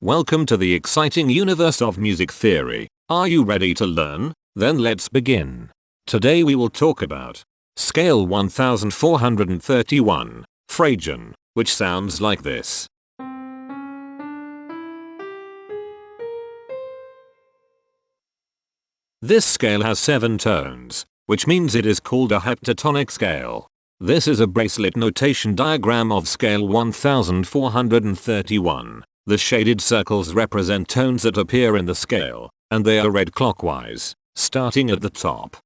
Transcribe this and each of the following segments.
Welcome to the exciting universe of music theory. Are you ready to learn? Then let's begin. Today we will talk about Scale 1431, Phragian, which sounds like this. This scale has 7 tones, which means it is called a heptatonic scale. This is a bracelet notation diagram of scale 1431. The shaded circles represent tones that appear in the scale, and they are read clockwise, starting at the top.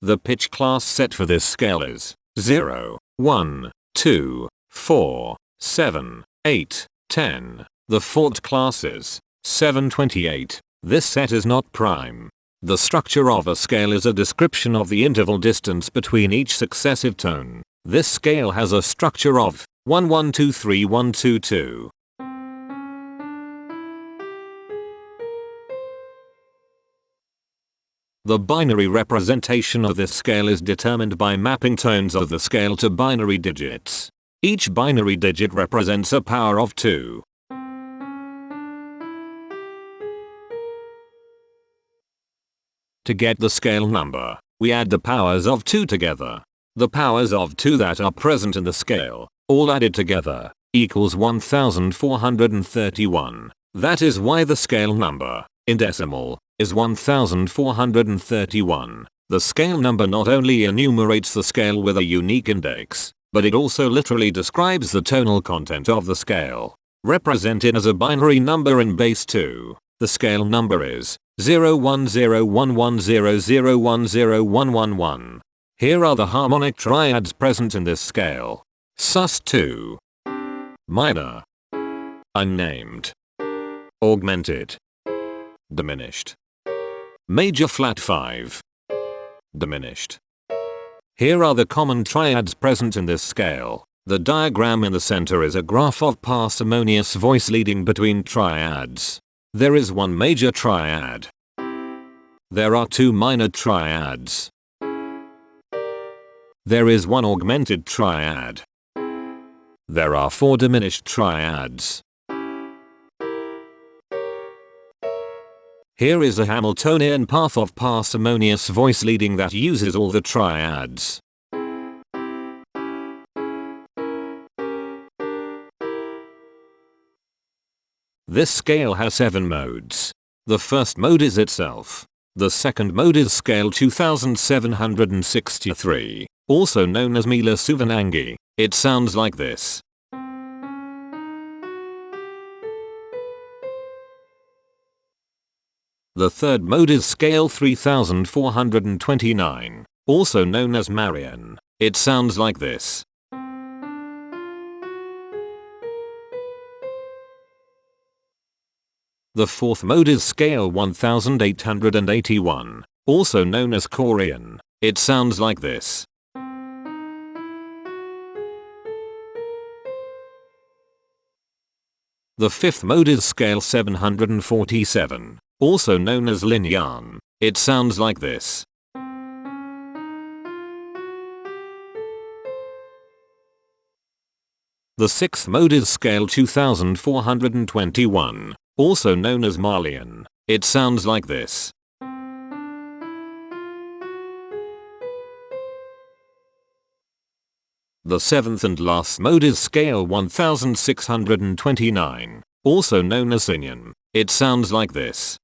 The pitch class set for this scale is 0, 1, 2, 4, 7, 8, 10. The fault class is 728. This set is not prime. The structure of a scale is a description of the interval distance between each successive tone. This scale has a structure of 1 1 2 3 1 2 2. The binary representation of this scale is determined by mapping tones of the scale to binary digits. Each binary digit represents a power of 2. To get the scale number, we add the powers of 2 together. The powers of 2 that are present in the scale, all added together, equals 1431. That is why the scale number, in decimal, is 1431. The scale number not only enumerates the scale with a unique index, but it also literally describes the tonal content of the scale. Represented as a binary number in base 2, the scale number is 0101100101111. Here are the harmonic triads present in this scale. sus2, minor, unnamed, augmented, diminished, major flat 5, diminished. Here are the common triads present in this scale. The diagram in the center is a graph of parsimonious voice leading between triads. There is one major triad. There are 2 minor triads. There is one augmented triad. There are 4 diminished triads. Here is a Hamiltonian path of parsimonious voice leading that uses all the triads. This scale has 7 modes. The first mode is itself. The second mode is scale 2763, also known as Mila Suvanangi. It sounds like this. The third mode is scale 3429, also known as Marian. It sounds like this. The fourth mode is scale 1881, also known as Coherence. It sounds like this. The fifth mode is scale 747, also known as Linyan. It sounds like this. The sixth mode is scale 2421. Also known as Malian. It sounds like this. The seventh and last mode is scale 1629, also known as Sinyan. It sounds like this.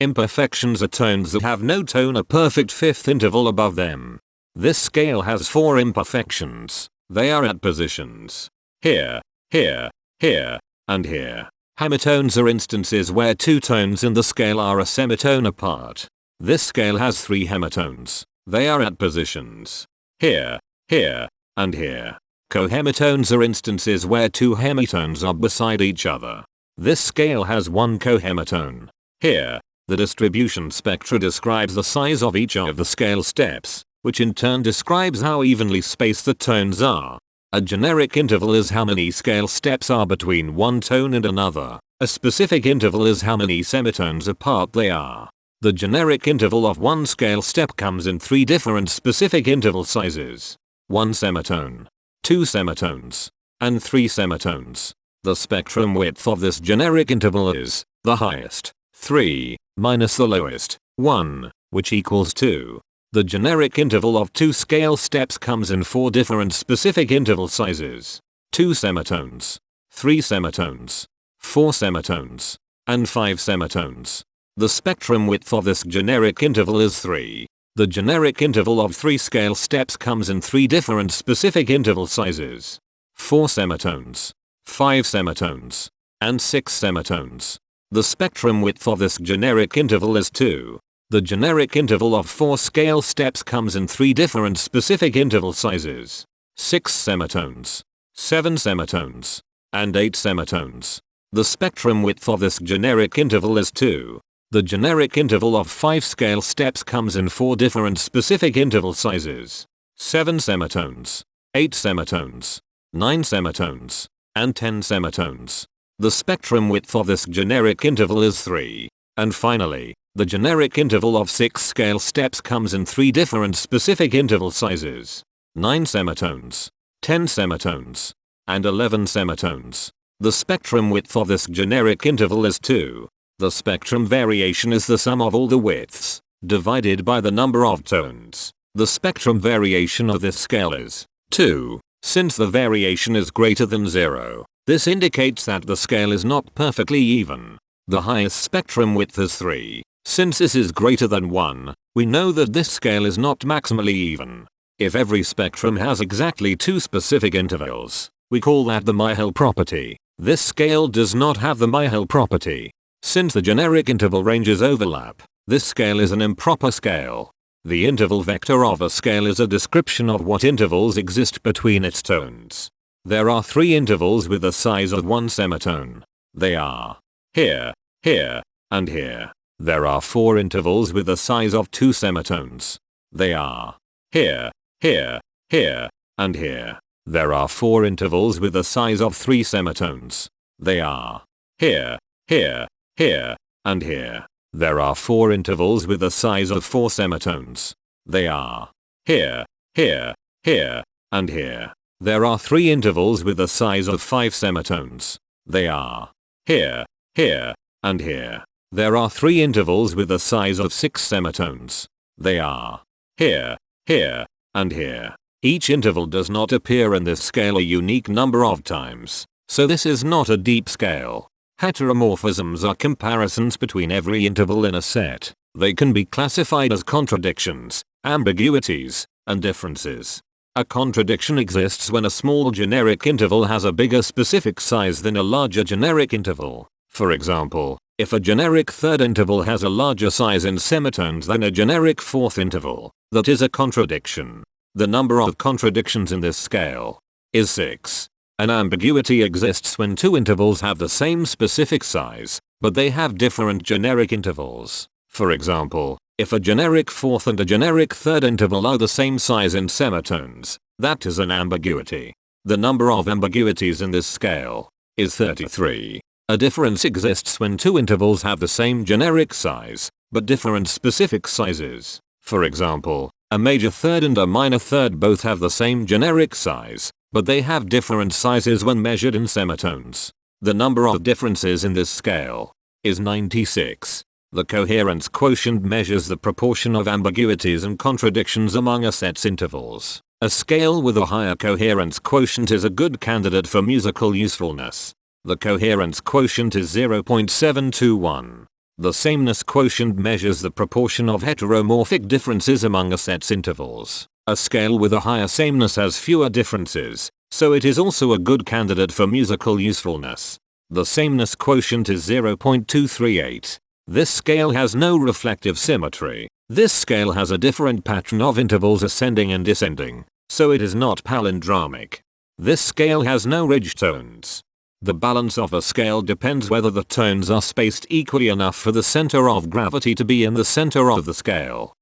Imperfections are tones that have no tone, a perfect fifth interval above them. This scale has 4 imperfections. They are at positions here, here, here, and here. Hemitones are instances where 2 tones in the scale are a semitone apart. This scale has 3 hemitones. They are at positions here, here, and here. Cohemitones are instances where 2 hemitones are beside each other. This scale has 1 cohemitone here. The distribution spectra describes the size of each of the scale steps, which in turn describes how evenly spaced the tones are. A generic interval is how many scale steps are between one tone and another. A specific interval is how many semitones apart they are. The generic interval of one scale step comes in 3 different specific interval sizes. 1 semitone, 2 semitones, and 3 semitones. The spectrum width of this generic interval is the highest, 3, minus the lowest, 1, which equals 2. The generic interval of 2 scale steps comes in 4 different specific interval sizes. 2 semitones, 3 semitones, 4 semitones, and 5 semitones. The spectrum width of this generic interval is 3. The generic interval of 3 scale steps comes in 3 different specific interval sizes. 4 semitones, 5 semitones, and 6 semitones. The spectrum width of this generic interval is 2. The generic interval of 4 scale steps comes in 3 different specific interval sizes. 6 semitones, 7 semitones, and 8 semitones. The spectrum width of this generic interval is 2. The generic interval of 5 scale steps comes in 4 different specific interval sizes. 7 semitones, 8 semitones, 9 semitones, and 10 semitones. The spectrum width of this generic interval is 3. And finally, the generic interval of 6 scale steps comes in 3 different specific interval sizes. 9 semitones, 10 semitones, and 11 semitones. The spectrum width of this generic interval is 2. The spectrum variation is the sum of all the widths, divided by the number of tones. The spectrum variation of this scale is 2. Since the variation is greater than 0, this indicates that the scale is not perfectly even. The highest spectrum width is 3. Since this is greater than 1, we know that this scale is not maximally even. If every spectrum has exactly 2 specific intervals, we call that the Myhill property. This scale does not have the Myhill property. Since the generic interval ranges overlap, this scale is an improper scale. The interval vector of a scale is a description of what intervals exist between its tones. There are 3 intervals with the size of 1 semitone. They are here, here, and here. There are 4 intervals with the size of 2 semitones. They are here, here, here, and here. There are 4 intervals with the size of 3 semitones. They are here, here, here, and here. There are 4 intervals with the size of 4 semitones. They are here, here, here, and here. There are 3 intervals with the size of 5 semitones. They are here, here, and here. There are 3 intervals with the size of 6 semitones. They are here, here, and here. Each interval does not appear in this scale a unique number of times, so this is not a deep scale. Heteromorphisms are comparisons between every interval in a set. They can be classified as contradictions, ambiguities, and differences. A contradiction exists when a small generic interval has a bigger specific size than a larger generic interval. For example, if a generic third interval has a larger size in semitones than a generic fourth interval, that is a contradiction. The number of contradictions in this scale is 6. An ambiguity exists when 2 intervals have the same specific size, but they have different generic intervals. For example, if a generic fourth and a generic third interval are the same size in semitones, that is an ambiguity. The number of ambiguities in this scale is 33. A difference exists when 2 intervals have the same generic size, but different specific sizes. For example, a major third and a minor third both have the same generic size, but they have different sizes when measured in semitones. The number of differences in this scale is 96. The coherence quotient measures the proportion of ambiguities and contradictions among a set's intervals. A scale with a higher coherence quotient is a good candidate for musical usefulness. The coherence quotient is 0.721. The sameness quotient measures the proportion of heteromorphic differences among a set's intervals. A scale with a higher sameness has fewer differences, so it is also a good candidate for musical usefulness. The sameness quotient is 0.238. This scale has no reflective symmetry. This scale has a different pattern of intervals ascending and descending, so it is not palindromic. This scale has no ridge tones. The balance of a scale depends whether the tones are spaced equally enough for the center of gravity to be in the center of the scale.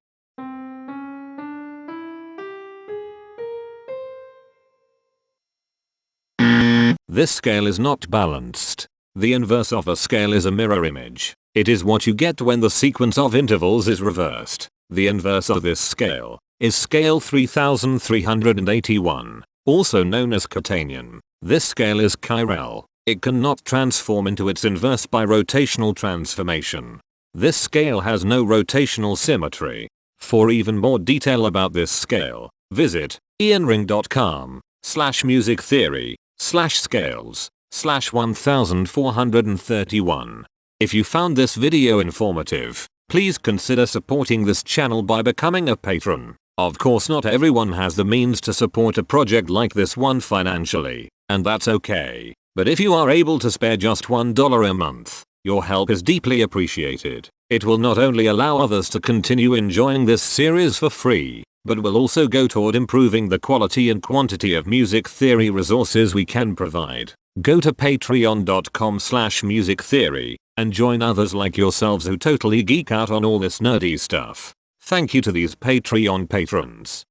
This scale is not balanced. The inverse of a scale is a mirror image. It is what you get when the sequence of intervals is reversed. The inverse of this scale is scale 3381, also known as Catanian. This scale is chiral. It cannot transform into its inverse by rotational transformation. This scale has no rotational symmetry. For even more detail about this scale, visit ianring.com/musictheory/scales/1431. If you found this video informative, please consider supporting this channel by becoming a patron. Of course, not everyone has the means to support a project like this one financially, and that's okay. But if you are able to spare just $1 a month, your help is deeply appreciated. It will not only allow others to continue enjoying this series for free, but will also go toward improving the quality and quantity of music theory resources we can provide. Go to patreon.com/musictheory and join others like yourselves who totally geek out on all this nerdy stuff. Thank you to these Patreon patrons.